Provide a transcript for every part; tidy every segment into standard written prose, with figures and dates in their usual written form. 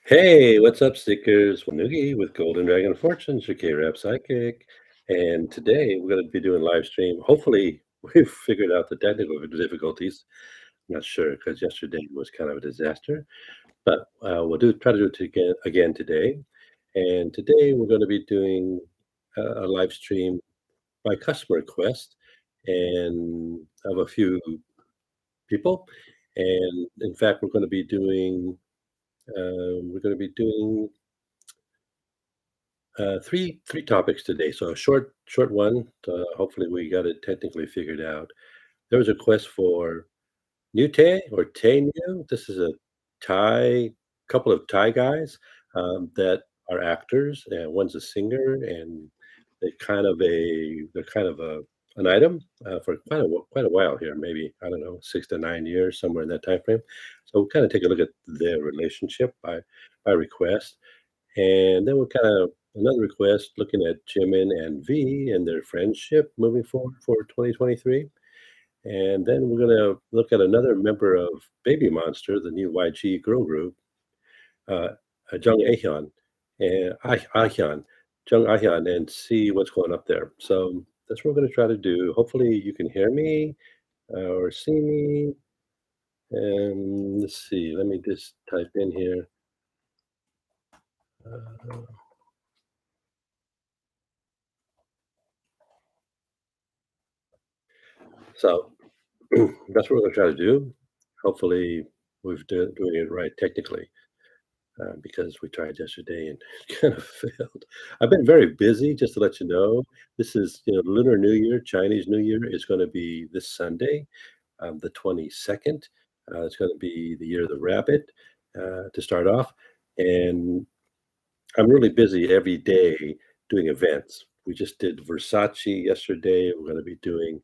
Hey, what's up, Seekers? Wanugee with Golden Dragon Fortunes, your K-Rap Psychic. And today we're going to be doing live stream. Hopefully, we've figured out the technical difficulties. I'm not sure because yesterday was kind of a disaster, but we'll try to do it again today. And today we're going to be doing a live stream by customer request and of a few people. And in fact, we're going to be doing three topics today. So a short one. Hopefully, we got it technically figured out. There was a quest for NewTay or Tay New. This is a Thai couple of Thai guys that are actors, and one's a singer, and they're kind of an item for quite a while here. Maybe I don't know 6 to 9 years, somewhere in that time frame. So we'll kind of take a look at their relationship by request. And then we're kind of another request looking at Jimin and V and their friendship moving forward for 2023. And then we're going to look at another member of Baby Monster, the new YG girl group, uh, Jung Ahyeon, and Ahyeon, Jung Ahyeon, and see what's going up there. So that's what we're going to try to do. Hopefully, you can hear me or see me. And let's see, let me just type in here. Uh, so that's what we're going to try to do. Hopefully, doing it right technically because we tried yesterday and kind of failed. I've been very busy, just to let you know. This is, Lunar New Year, Chinese New Year is going to be this Sunday, the 22nd. It's going to be the year of the rabbit to start off. And I'm really busy every day doing events. We just did Versace yesterday. We're going to be doing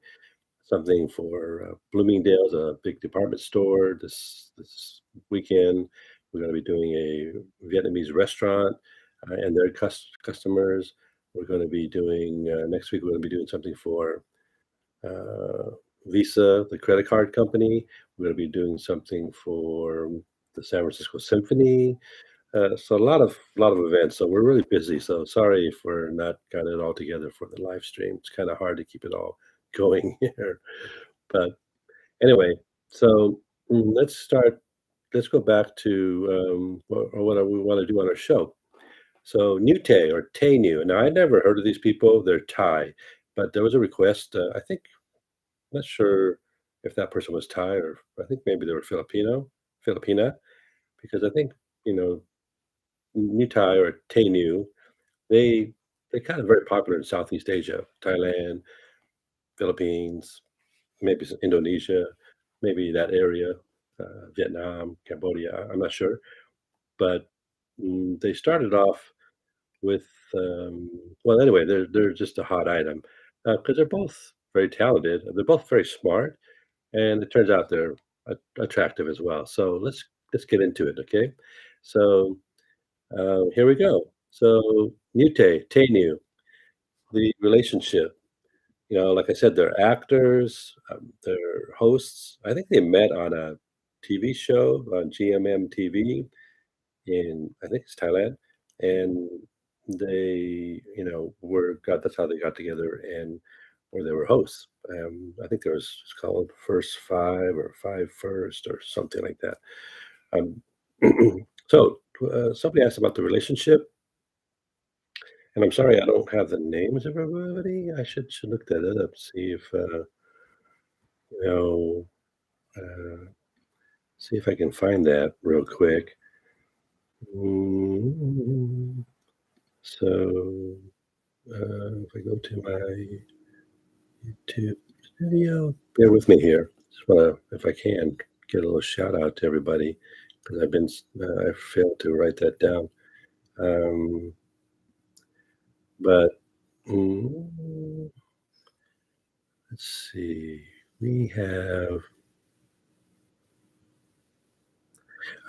something for Bloomingdale's, a big department store. This weekend, we're going to be doing a Vietnamese restaurant and their customers. We're going to be doing next week. We're going to be doing something for uh, Visa, the credit card company. We're going to be doing something for the San Francisco Symphony. So a lot of events. So we're really busy. So sorry for not got it all together for the live stream. It's kind of hard to keep it all going here. But anyway, so let's start. Let's go back to what we want to do on our show. So NewTay or Tay New. Now I never heard of these people. They're Thai, but there was a request. I think not sure if that person was Thai or I think maybe they were Filipina, because I think you know New Thai or Tay New. They they're kind of very popular in Southeast Asia, Thailand, Philippines, maybe Indonesia, maybe that area, Vietnam, Cambodia. I'm not sure, but they started off with well, anyway, they're just a hot item because they're both very talented. They're both very smart, and it turns out they're attractive as well. So let's get into it, okay? So here we go. So Nute, Tainu, the relationship. Like I said, they're actors, they're hosts. I think they met on a TV show on GMM TV in, I think it's Thailand, and they, were got that's how they got together and or they were hosts. I think there was it's called First Five or Five First or something like that. Um, so somebody asked about the relationship, and I'm sorry I don't have the names of everybody. I should look that up, see if you know, uh, see if I can find that real quick. Mm, So, if I go to my YouTube video, bear with me here. Just wanna, if I can, get a little shout out to everybody because I failed to write that down. Um, but mm, let's see. We have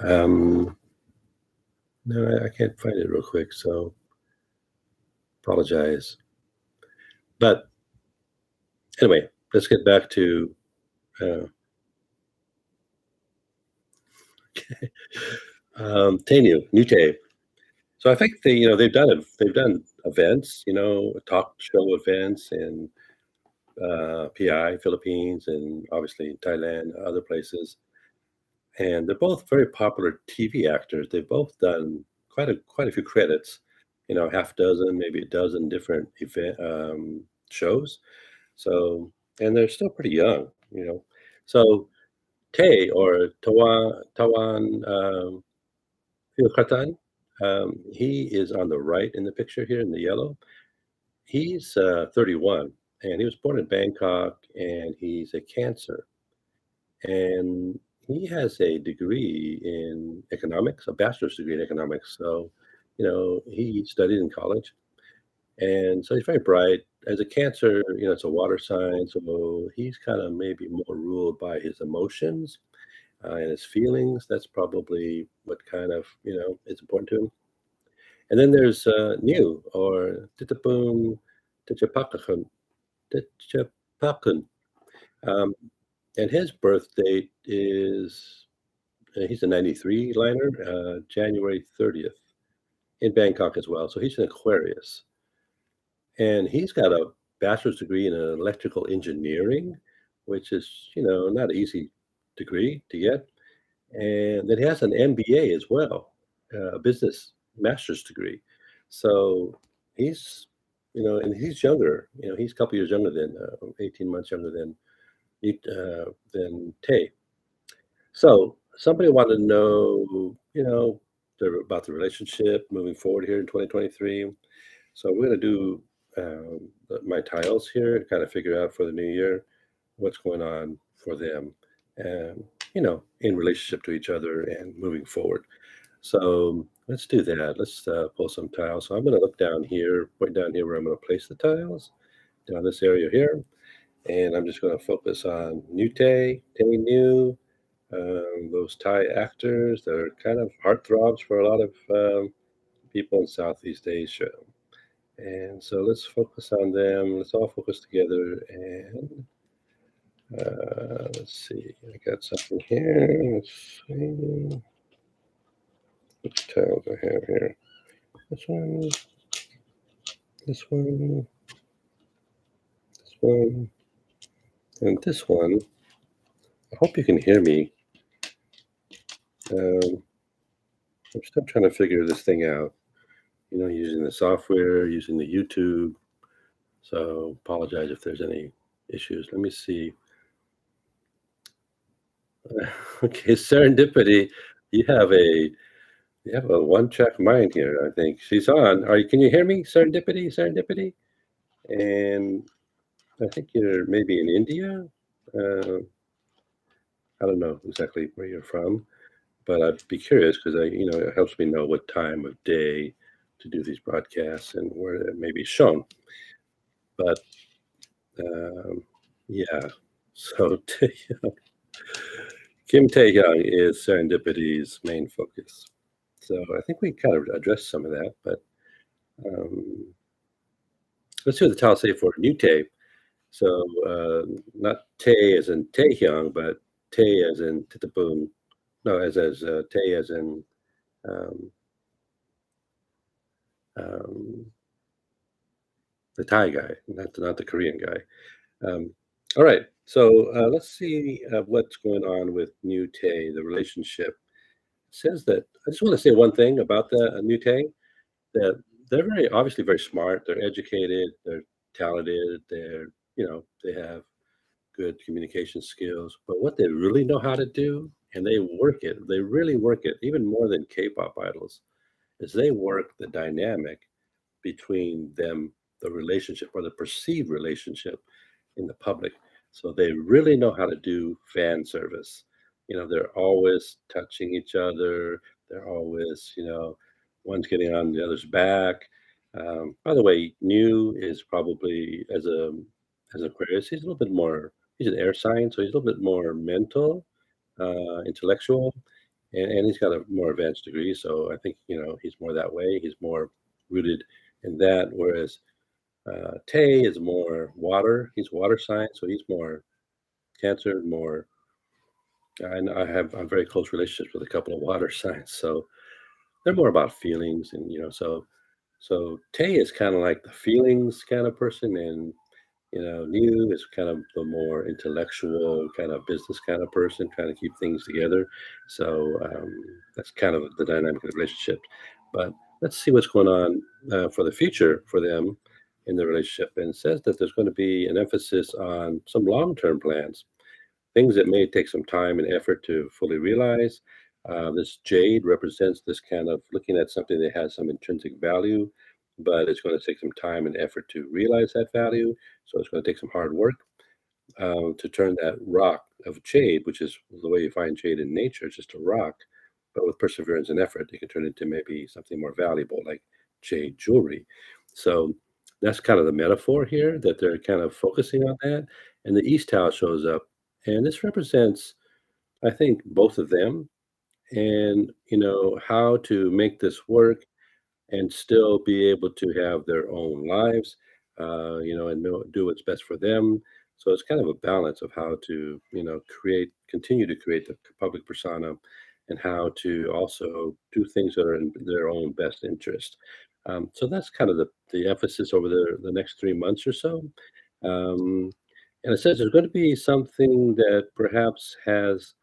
um, no, I can't find it real quick, so apologize. But anyway, let's get back to uh, NewTay. So I think they've done events, talk show events in PI, Philippines, and obviously Thailand, other places. And they're both very popular TV actors. They've both done quite a few credits, half dozen, maybe a dozen different event shows. So, and they're still pretty young, So Tay or Tawan Philkatan, he is on the right in the picture here in the yellow. He's 31, and he was born in Bangkok, and he's a Cancer. And he has a degree in economics, a bachelor's degree in economics. So, he studied in college. And so he's very bright. As a Cancer, it's a water sign. So he's kind of maybe more ruled by his emotions and his feelings. That's probably what kind of, is important to him. And then there's New or Titapum Tichapakakun. Tichapakun. Um, and his birth date is he's a 93 liner, January 30th in Bangkok as well. So he's an Aquarius. And he's got a bachelor's degree in electrical engineering, which is, not an easy degree to get. And then he has an MBA as well, a business master's degree. So he's, and he's younger. He's a couple years younger than 18 months younger than Tay. So somebody wanted to know, about the relationship moving forward here in 2023. So we're going to do my tiles here, kind of figure out for the new year what's going on for them, and in relationship to each other and moving forward. So let's do that. Let's pull some tiles. So I'm going to look down here, point down here where I'm going to place the tiles, down this area here. And I'm just going to focus on NewTay, Tay New, those Thai actors that are kind of heartthrobs for a lot of people in Southeast Asia. And so let's focus on them. Let's all focus together. And let's see. I got something here. Let's see. Which tiles I have here? This one. This one. This one. And this one. I hope you can hear me. I'm still trying to figure this thing out. Using the software, using the YouTube. So apologize if there's any issues. Let me see. Okay, serendipity. You have a one-track mind here. I think she's on. Can you hear me? Serendipity, serendipity. And I think you're maybe in India. Uh, I don't know exactly where you're from, but I'd be curious because it helps me know what time of day to do these broadcasts and where it may be shown. But yeah, so Kim Tae-hyung is Serendipity's main focus. So I think we kind of addressed some of that, but let's do the tile say for NewTay. So not Tae as in Tae-hyung, but Tae as in Titapun. No, as Tae as in um, um, the Thai guy, not the Korean guy. All right, so let's see what's going on with NewTay, the relationship. It says that I just want to say one thing about the NewTay, that they're obviously very smart. They're educated. They're talented. They have good communication skills. But what they really know how to do, and they work it. They really work it even more than K-pop idols, is they work the dynamic between them, the relationship or the perceived relationship in the public. So they really know how to do fan service. They're always touching each other. They're always, one's getting on the other's back. By the way, New is probably as Aquarius, he's a little bit more. He's an air sign, so he's a little bit more mental, intellectual, and he's got a more advanced degree. So I think he's more that way. He's more rooted in that, whereas Tay is more water. He's water sign, so he's more Cancer, more And I'm very close relationships with a couple of water signs, so they're more about feelings and, so Tay is kinda like the feelings kind of person, and, New is kind of the more intellectual, kind of business kind of person, trying to keep things together. So, that's kind of the dynamic of the relationship. But let's see what's going on, for the future for them in the relationship, and it says that there's gonna be an emphasis on some long-term plans. Things that may take some time and effort to fully realize. This jade represents this kind of looking at something that has some intrinsic value, but it's going to take some time and effort to realize that value. So it's going to take some hard work to turn that rock of jade, which is the way you find jade in nature, it's just a rock, but with perseverance and effort, it can turn into maybe something more valuable, like jade jewelry. So that's kind of the metaphor here that they're kind of focusing on that. And the East Tower shows up, and this represents, I think, both of them, and how to make this work and still be able to have their own lives, and do what's best for them. So it's kind of a balance of how to, continue to create the public persona, and how to also do things that are in their own best interest. So that's kind of the emphasis over the next 3 months or so. Um, and it says there's going to be something that perhaps has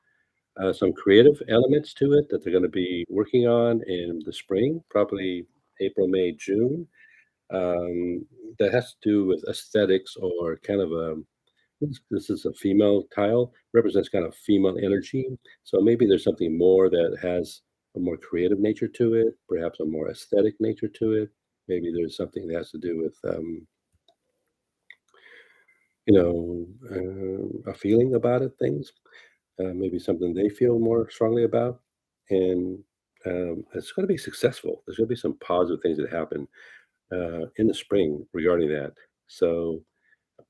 some creative elements to it that they're going to be working on in the spring, probably April, May, June. Um, that has to do with aesthetics, or kind of a this is a female tile, represents kind of female energy. So maybe there's something more that has a more creative nature to it, perhaps a more aesthetic nature to it. Maybe there's something that has to do with a feeling about it, things. Maybe something they feel more strongly about, and it's going to be successful. There's going to be some positive things that happen in the spring regarding that. So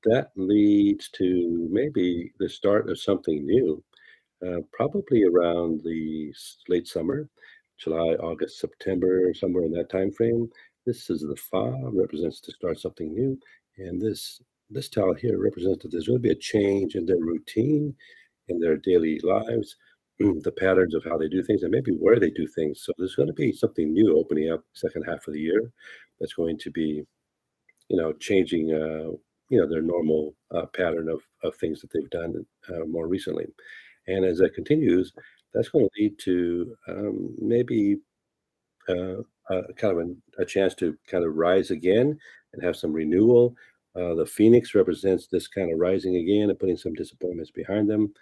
that leads to maybe the start of something new, probably around the late summer, July, August, September, somewhere in that time frame. This is the Fa, represents to start something new, and this tile here represents that there's going to be a change in their routine, in their daily lives, the patterns of how they do things, and maybe where they do things. So there's going to be something new opening up second half of the year that's going to be, changing, their normal pattern of things that they've done more recently. And as that continues, that's going to lead to maybe uh, kind of a chance to kind of rise again and have some renewal. The phoenix represents this kind of rising again and putting some disappointments behind them.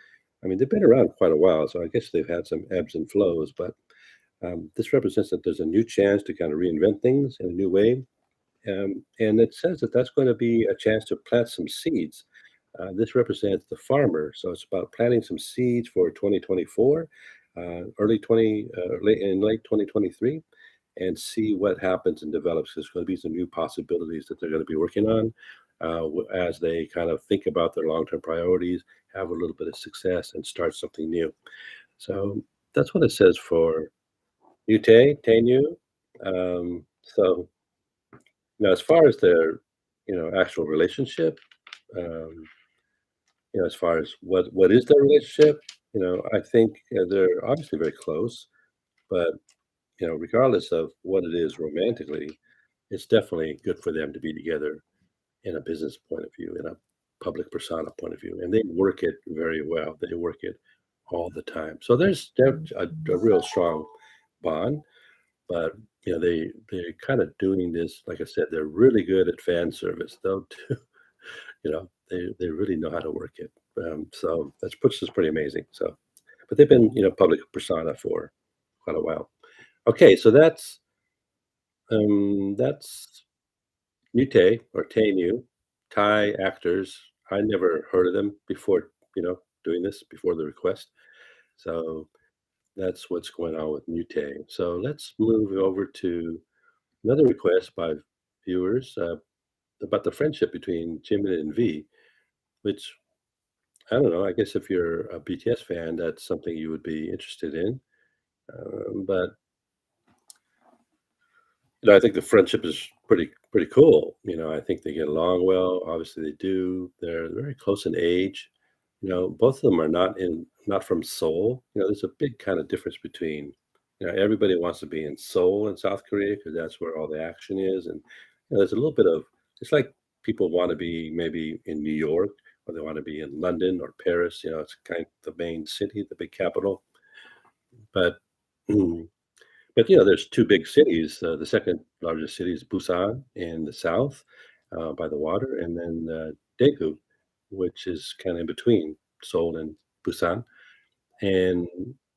I mean, they've been around quite a while, so I guess they've had some ebbs and flows, but this represents that there's a new chance to kind of reinvent things in a new way. And it says that that's going to be a chance to plant some seeds. This represents the farmer, so it's about planting some seeds for 2024, early 20, late 2023, and see what happens and develops. There's going to be some new possibilities that they're going to be working on as they kind of think about their long-term priorities, have a little bit of success, and start something new. So that's what it says for NewTay, New. So as far as their, actual relationship, um, as far as what is their relationship, I think they're obviously very close, but regardless of what it is romantically, it's definitely good for them to be together in a business point of view, in a public persona point of view, and they work it very well. They work it all the time. So there's a real strong bond, but they're kind of doing this. Like I said, they're really good at fan service. They'll do, they really know how to work it. So that's which is pretty amazing. So, but they've been public persona for quite a while. Okay, so that's Newtay or Tainu, Thai actors. I never heard of them before, doing this before the request. So that's what's going on with Newtay. So let's move over to another request by viewers about the friendship between Jimin and V, which I don't know. I guess if you're a BTS fan, that's something you would be interested in. But I think the friendship is pretty cool. I think they get along well. Obviously, they do. They're very close in age. both of them are not from Seoul. There's a big kind of difference between, everybody wants to be in Seoul in South Korea because that's where all the action is, and there's a little bit of it's like people want to be maybe in New York or they want to be in London or Paris. It's kind of the main city, the big capital, but. But there's two big cities. The second largest city is Busan in the south, by the water, and then Daegu, which is kind of in between Seoul and Busan. And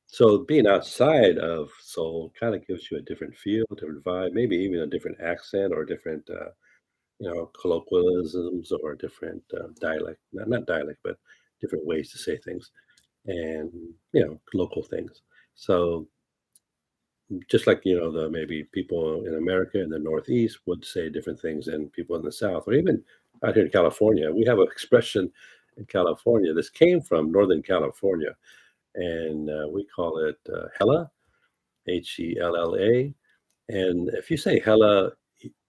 so being outside of Seoul kind of gives you a different feel, different vibe, maybe even a different accent or different, colloquialisms or different dialect, not dialect, but different ways to say things and, local things. So just like the maybe people in America in the Northeast would say different things than people in the South, or even out here in California. We have an expression in California. This came from Northern California, and we call it hella, Hella. And if you say hella,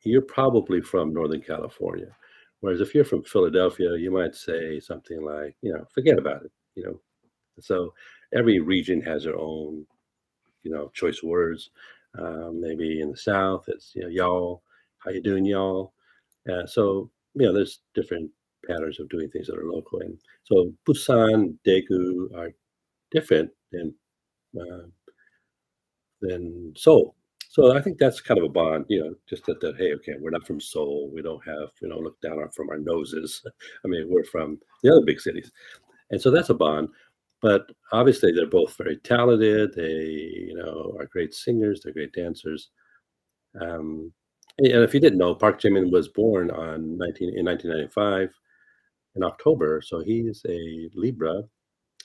you're probably from Northern California. Whereas if you're from Philadelphia, you might say something like, forget about it. So every region has their own choice words. Maybe in the South, it's y'all. How you doing, y'all? So there's different patterns of doing things that are local, and so Busan, Daegu are different uh, than Seoul. So I think that's kind of a bond, just that hey, okay, we're not from Seoul. We don't look down from our noses. I mean, we're from the other big cities. And so that's a bond. But obviously, they're both very talented. They, are great singers. They're great dancers. And if you didn't know, Park Jimin was born in 1995 in October. So he's a Libra,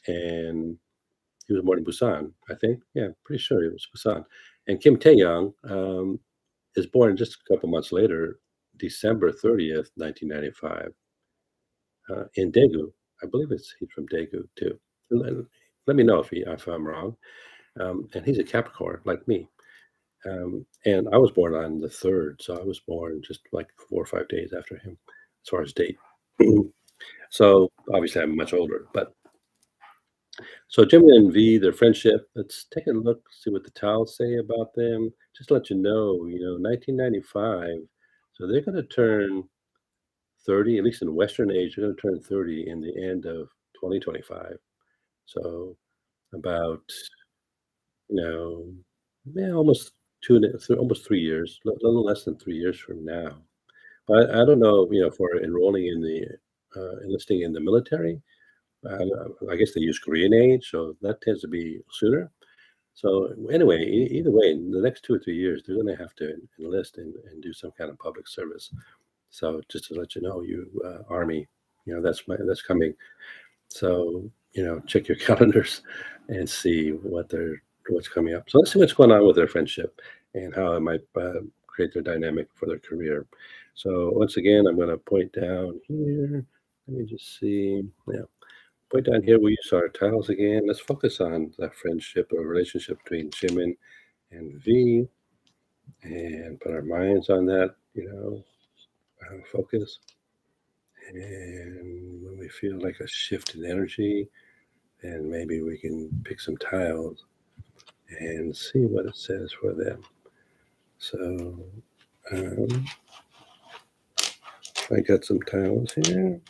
and he was born in Busan, I think. Yeah, pretty sure it was Busan. And Kim Tae-young is born just a couple months later, December 30th, 1995. In Daegu. I believe he's from Daegu too. Let me know if I'm wrong. And he's a Capricorn like me. And I was born on the 3rd, so I was born just like 4 or 5 days after him, as far as date. So obviously I'm much older, but so Jimin and V, their friendship. Let's take a look, see what the towels say about them. Just to let you know, 1995. So they're going to turn 30, at least in Western age, they're going to turn 30 in the end of 2025. So about, you know, yeah, almost almost 3 years, a little less than 3 years from now. But I don't know, for enrolling in the enlisting in the military. I guess they use Korean age, so that tends to be sooner. So anyway, either way, in the next 2 or 3 years, they're going to have to enlist and do some kind of public service. So just to let you know, you Army, that's coming. So check your calendars and see what's coming up. So let's see what's going on with their friendship and how it might create their dynamic for their career. So once again, I'm going to point down here. Let me just see. Yeah, point down here. We use our tiles again. Let's focus on the friendship or relationship between Jimin and V, and put our minds on that. Focus. And when we feel like a shift in energy, and maybe we can pick some tiles and see what it says for them. So I got some tiles here.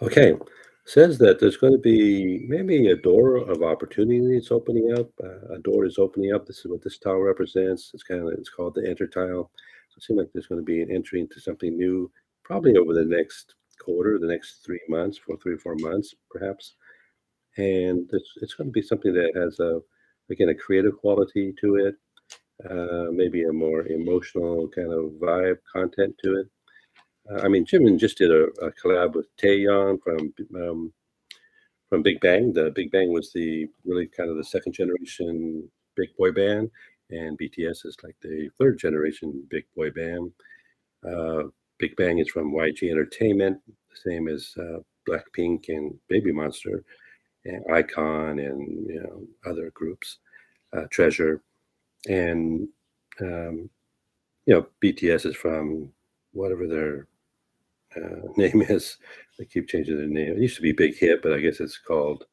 Okay, says that there's going to be maybe a door of opportunity that's opening up. A door is opening up. This is what this tile represents. It's called the enter tile. So it seems like there's going to be an entry into something new, probably over the next quarter, the next 3 months, for 3 or 4 months, perhaps. And it's going to be something that has again, a creative quality to it, maybe a more emotional kind of vibe content to it. I mean, Jimin just did a collab with Taeyeon from Big Bang. The Big Bang was the really kind of the second generation big boy band, and BTS is like the third generation big boy band. Uh, Big Bang is from YG Entertainment, the same as Blackpink and Baby Monster, and Icon, and other groups, Treasure, and um, BTS is from whatever their name is. They keep changing their name. It used to be Big Hit, but I guess it's called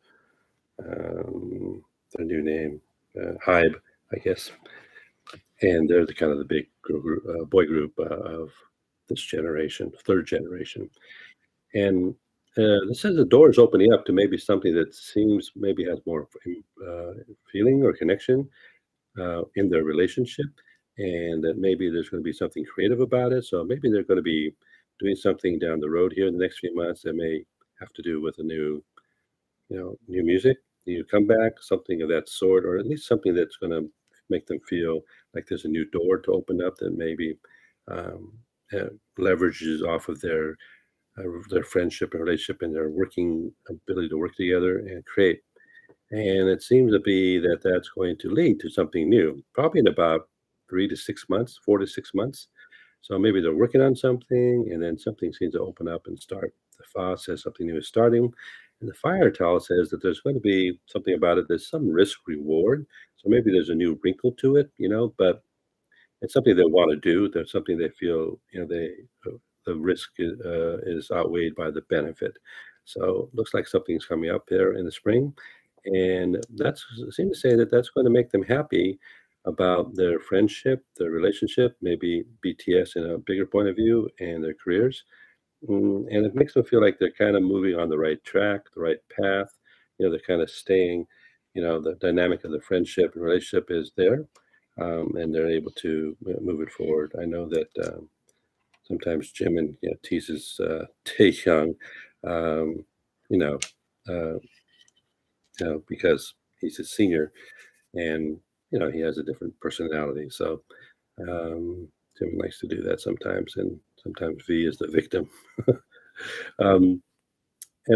um, their new name, Hybe, I guess. And they're the kind of the big boy group of this generation, third generation. And this says the door is opening up to maybe something that seems maybe has more feeling or connection in their relationship, and that maybe there's going to be something creative about it. So maybe they're going to be doing something down the road here in the next few months that may have to do with a new music, new comeback, something of that sort, or at least something that's going to make them feel like there's a new door to open up that maybe um, uh, leverages off of their friendship and relationship and their working ability to work together and create. And it seems to be that that's going to lead to something new, probably in about 3 to 6 months, 4 to 6 months. So maybe they're working on something, and then something seems to open up and start. The Fa says something new is starting, and the Fire Towel says that there's going to be something about it. There's some risk reward, so maybe there's a new wrinkle to it, but it's something they want to do. There's something they feel, the risk is outweighed by the benefit. So looks like something's coming up there in the spring, and that's seem to say that that's going to make them happy about their friendship, their relationship, maybe BTS in a bigger point of view, and their careers. And it makes them feel like they're kind of moving on the right track, the right path. They're kind of staying. The dynamic of the friendship and relationship is there, and they're able to move it forward. I know that sometimes Jimin teases Taehyung, um, you know, uh, because he's a senior and he has a different personality. So Jimin likes to do that sometimes, and sometimes V is the victim. um,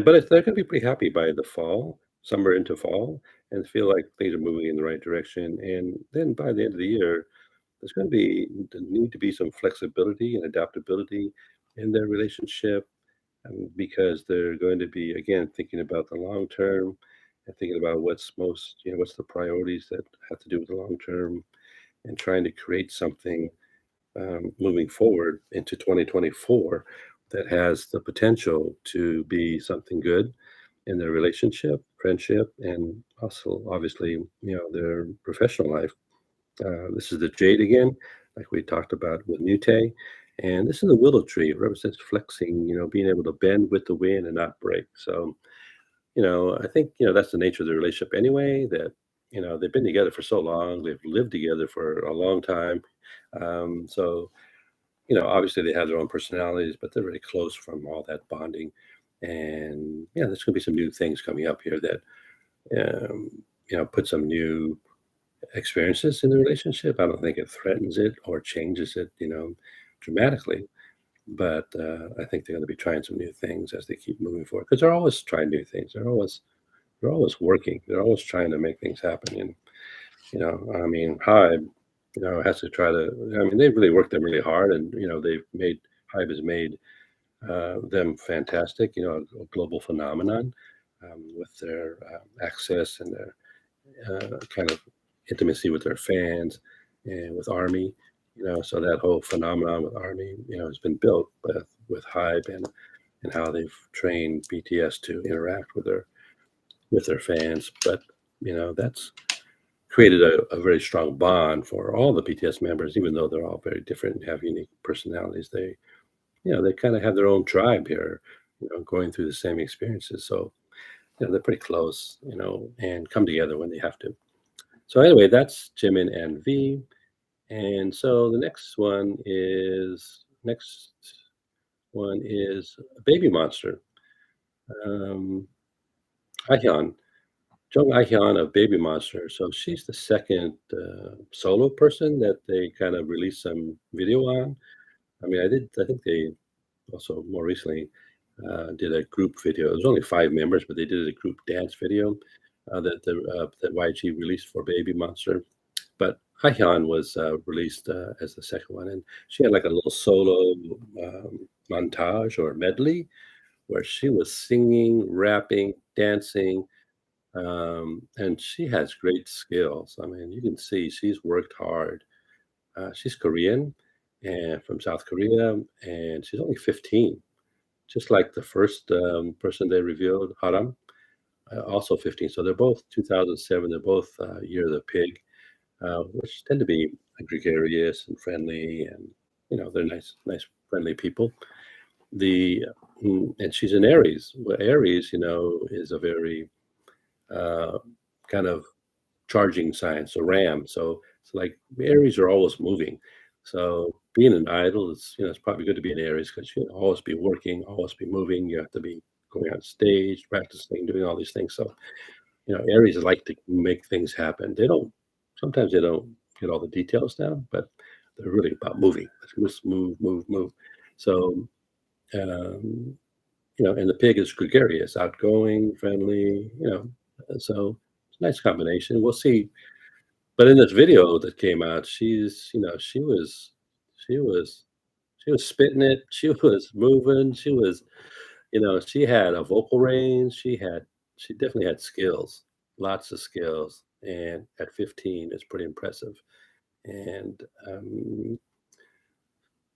but they're going to be pretty happy by the fall, summer into fall, and feel like things are moving in the right direction. And then by the end of the year, there's going to be the need to be some flexibility and adaptability in their relationship, because they're going to be again thinking about the long term and thinking about what's the priorities that have to do with the long term, and trying to create something moving forward into 2024 that has the potential to be something good in their relationship, friendship, and also obviously their professional life. This is the jade again, like we talked about with NewTay. And this is the willow tree. It represents flexing, being able to bend with the wind and not break. So, I think, that's the nature of the relationship anyway, that, they've been together for so long. They've lived together for a long time. So, obviously they have their own personalities, but they're really close from all that bonding. And yeah, there's going to be some new things coming up here that, put some new experiences in the relationship. I don't think it threatens it or changes it, dramatically. But I think they're going to be trying some new things as they keep moving forward, because they're always trying new things. They're always working. They're always trying to make things happen. And I mean, Hybe, has to try to. I mean, they've really worked them really hard, and they've made Hybe has made them fantastic. A global phenomenon with their access and their kind of intimacy with their fans and with Army. So that whole phenomenon with Army, has been built with Hype and how they've trained BTS to interact with their fans. But that's created a very strong bond for all the BTS members, even though they're all very different and have unique personalities. They kind of have their own tribe here, going through the same experiences. So they're pretty close, and come together when they have to. So anyway, that's Jimin and V. And so the next one is Baby Monster. Um, Ahyeon, Jung Ahyeon of Baby Monster. So she's the second solo person that they kind of released some video on. I mean, I think they also more recently did a group video. It was only 5 members, but they did a group dance video that YG released for Baby Monster. But Hyun was released as the second one, and she had like a little solo montage or medley where she was singing, rapping, dancing, and she has great skills. I mean, you can see she's worked hard She's Korean and from South Korea, and she's only 15, just like the first person they revealed, Haram, also 15. So they're both 2007. They're both Year of the Pig, which tend to be gregarious and friendly, and they're nice, friendly people. The and she's an Aries. Well, Aries, is a very uh, kind of charging sign, so Ram. So it's like Aries are always moving. So being an idol is, it's probably good to be an Aries because you always be working, always be moving. You have to be going on stage, practicing, doing all these things. So Aries like to make things happen. Sometimes they don't get all the details down, but they're really about moving. Let's move, move, move. So um, and the pig is gregarious, outgoing, friendly, so it's a nice combination. We'll see. But in this video that came out, she was, she was spitting it. She was moving. She had a vocal range. She definitely had skills, lots of skills. And at 15, it's pretty impressive. And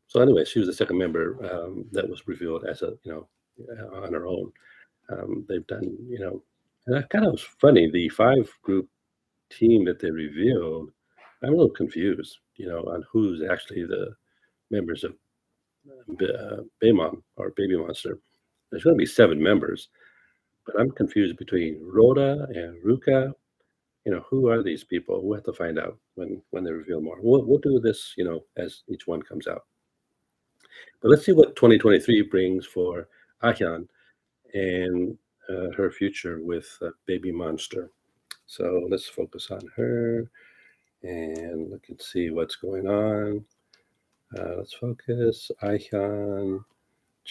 so anyway, she was the second member that was revealed as on her own. They've done, and that kind of was funny. The five group team that they revealed, I'm a little confused, on who's actually the members of Baymon or Baby Monster. There's going to be seven members, but I'm confused between Rhoda and Ruka. Who are these people? We'll have to find out when they reveal more. We'll do this, as each one comes out. But let's see what 2023 brings for Ahyeon and her future with Baby Monster. So let's focus on her and look and see what's going on. Let's focus Ahyeon,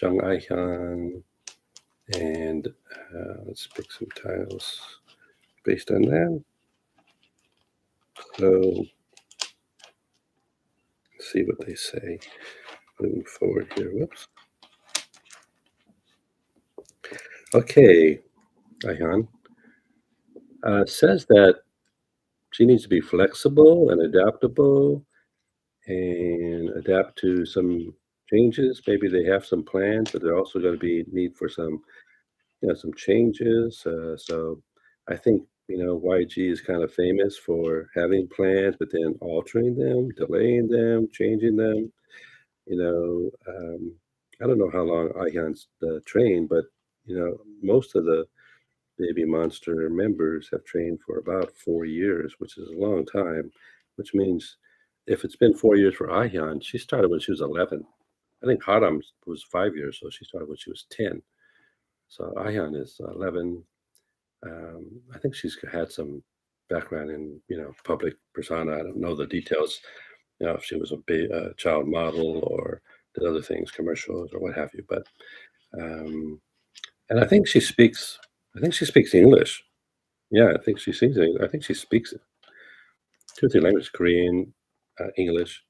Jung Ahyeon, and let's pick some tiles based on that. So let's see what they say. Moving forward here. Whoops. Okay, Ahyeon says that she needs to be flexible and adaptable and adapt to some changes. Maybe they have some plans, but they're also going to be need for some changes. So I think YG is kind of famous for having plans, but then altering them, delaying them, changing them. I don't know how long Ahyeon's trained, but most of the Baby Monster members have trained for about 4 years, which is a long time. Which means if it's been 4 years for Ahyeon, she started when she was 11. I think Haram was 5 years, so she started when she was 10. So Ahyeon is 11. I think she's had some background in public persona. I don't know the details. If she was a child model or did other things, commercials or what have you. But um, and I think she speaks. I think she speaks English. Yeah, I think she sings it. I think she speaks it. Two or three languages: Korean, English.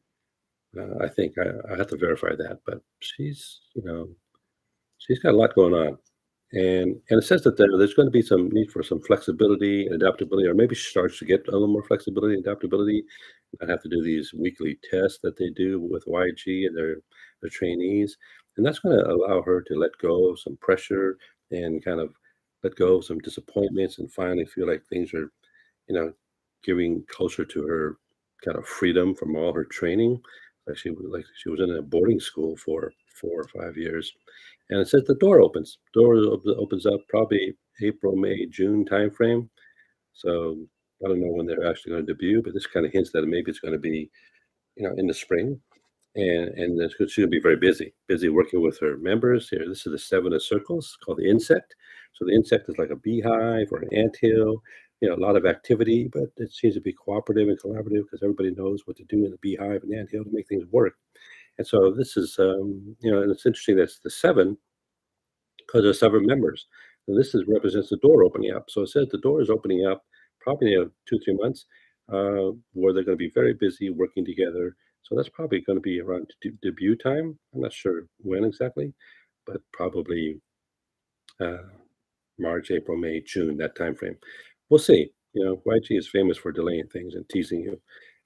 I think I have to verify that, but she's got a lot going on. And it says that there's going to be some need for some flexibility and adaptability, or maybe she starts to get a little more flexibility and adaptability. I have to do these weekly tests that they do with YG and their trainees, and that's going to allow her to let go of some pressure and kind of let go of some disappointments and finally feel like things are, you know, getting closer to her kind of freedom from all her training. Like she was in a boarding school for 4 or 5 years, and it says the door opens. Opens up probably April, May, June timeframe. So I don't know when they're actually going to debut, but this kind of hints that maybe it's going to be, in the spring. And she's going to be very busy working with her members. Here, this is the seven of circles called the insect. So the insect is like a beehive or an anthill. A lot of activity, but it seems to be cooperative and collaborative because everybody knows what to do in a beehive and anthill to make things work. And so this is, and it's interesting that's the seven because there's seven members. And this represents the door opening up. So it says the door is opening up probably in 2-3 months, where they're going to be very busy working together. So that's probably going to be around debut time. I'm not sure when exactly, but probably uh, March, April, May, June, that time frame. We'll see. YG is famous for delaying things and teasing you.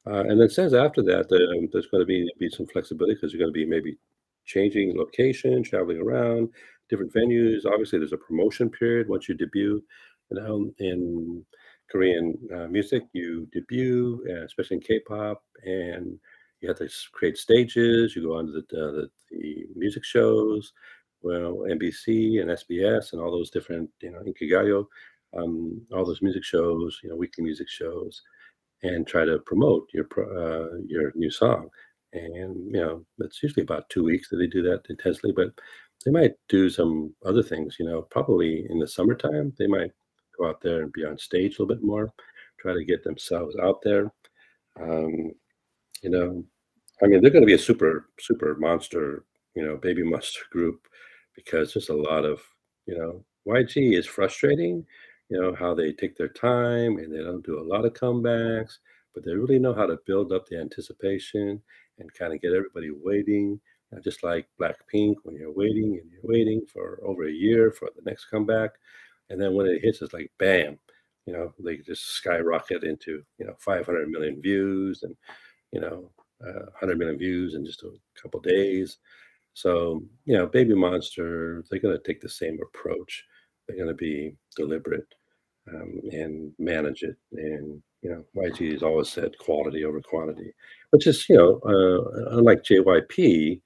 And it says after that, there's gonna be some flexibility because you're gonna be maybe changing location, traveling around, different venues. Obviously, there's a promotion period once you debut, in Korean, music, you debut, especially in K-pop, and you have to create stages, you go on to the music shows, well, NBC and SBS and all those different, Inkigayo, all those music shows, weekly music shows and try to promote your new song. And it's usually about 2 weeks that they do that intensely, but they might do some other things. Probably in the summertime they might go out there and be on stage a little bit more, try to get themselves out there. Um, you know, I mean, they're gonna be a super monster, baby monster group because there's a lot of, YG is frustrating, how they take their time and they don't do a lot of comebacks, but they really know how to build up the anticipation and kind of get everybody waiting. Just like Blackpink, when you're waiting and you're waiting for over a year for the next comeback, and then when it hits, it's like bam, they just skyrocket into 500 million views and you know, 100 million views in just a couple days. So, Baby Monster, they're going to take the same approach. They're going to be deliberate and manage it. And, YG has always said quality over quantity, which is, unlike JYP,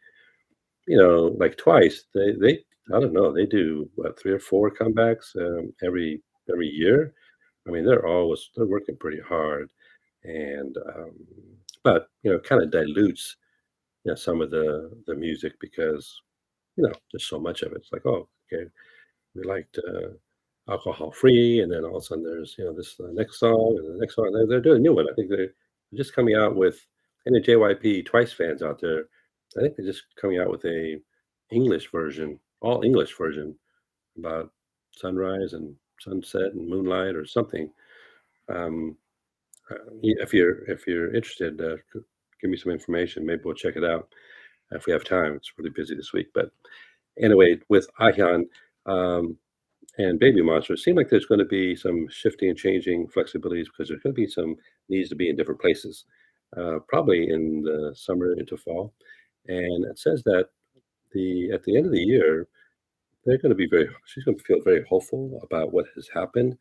like twice, I don't know, they do what, three or four comebacks every year. I mean, they're working pretty hard, and but kind of dilutes some of the music because there's so much of it. It's like, oh, okay, we liked alcohol free, and then all of a sudden there's this next song and the next song. They're doing a new one. I think they're just coming out with any JYP Twice fans out there. I think they're just coming out with a English version, all English version about sunrise and sunset and moonlight or something. Um, if you're interested, give me some information. Maybe we'll check it out if we have time. It's really busy this week, but anyway, with Ahyeon and Baby Monster, it seemed like there's going to be some shifting and changing flexibilities because there's going to be some needs to be in different places, probably in the summer into fall. And it says that the at the end of the year, they're gonna be very she's gonna feel very hopeful about what has happened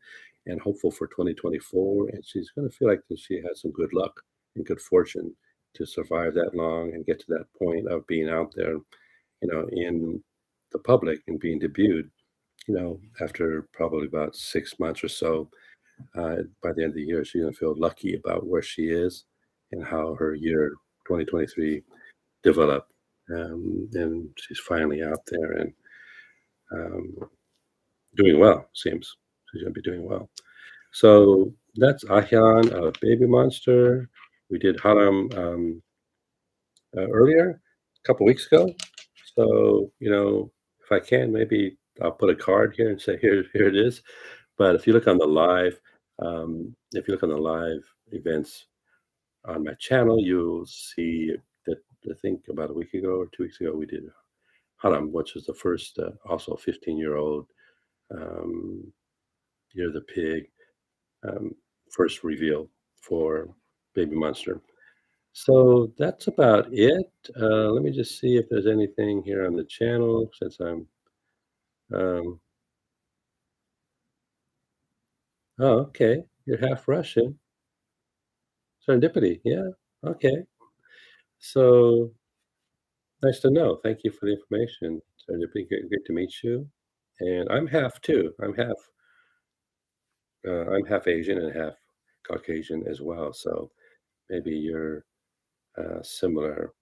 and hopeful for 2024, and she's gonna feel like that she has some good luck and good fortune to survive that long and get to that point of being out there, in the public and being debuted, after probably about 6 months or so. By the end of the year, she's gonna feel lucky about where she is and how her year 2023 developed. And she's finally out there and, um doing well, seems. She's gonna be doing well. So that's Ahyeon, Baby Monster. We did Haram earlier, a couple weeks ago. So, if I can, maybe I'll put a card here and say, here it is. But if you look on the live events on my channel, you'll see that I think about a week ago or 2 weeks ago, we did Haram, which was the first, also 15-year-old um, Year of the Pig um, first reveal for Baby Monster. So that's about it. Let me just see if there's anything here on the channel since I'm. Um, oh, okay. You're half Russian. Serendipity. Yeah. Okay. So nice to know. Thank you for the information. Serendipity. Great to meet you. And I'm half too. I'm half Asian and half Caucasian as well. So maybe you're similar.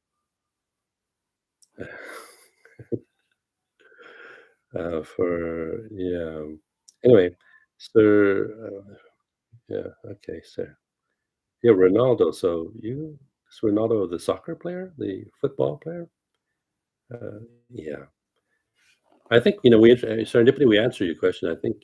For yeah. Anyway, sir, yeah, okay, sir. Yeah, Ronaldo. So is Ronaldo the soccer player, the football player? Yeah. I think, serendipity, we answered your question. I think,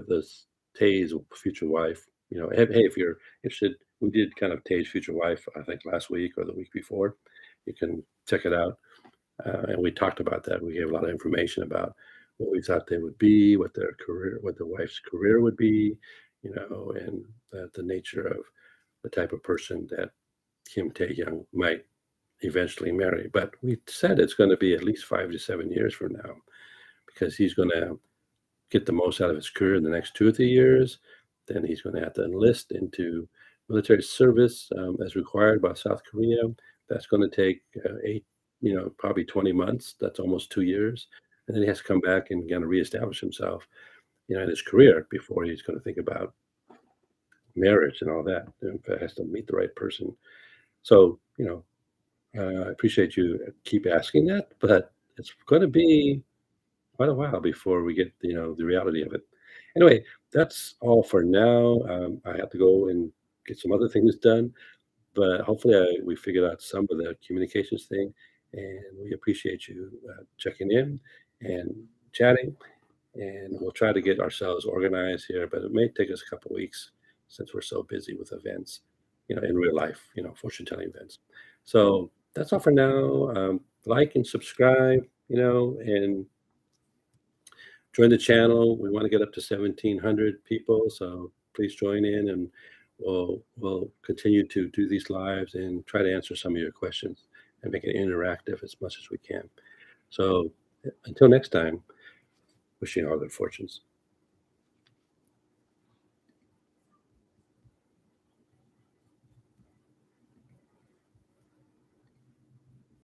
this Tay's future wife, hey, if you're interested, we did kind of Tay's future wife, I think last week or the week before. You can check it out. And we talked about that. We gave a lot of information about what we thought they would be, what their career, what the wife's career would be, and the nature of the type of person that Kim Tae-young might eventually marry. But we said it's going to be at least 5 to 7 years from now because he's going to get the most out of his career in the next 2 or 3 years. Then he's going to have to enlist into military service as required by South Korea. That's going to take probably 20 months. That's almost 2 years. And then he has to come back and kind of reestablish himself, in his career before he's going to think about marriage and all that. And he has to meet the right person. So, I appreciate you keep asking that, but it's going to be quite a while before we get, the reality of it. Anyway, that's all for now. I have to go and get some other things done, but hopefully we figured out some of the communications thing, and we appreciate you checking in and chatting, and we'll try to get ourselves organized here, but it may take us a couple weeks since we're so busy with events, in real life, fortune telling events. So that's all for now. Like and subscribe, and join the channel. We want to get up to 1,700 people, so please join in, and we'll continue to do these lives and try to answer some of your questions and make it interactive as much as we can. So until next time, wishing you all good fortunes.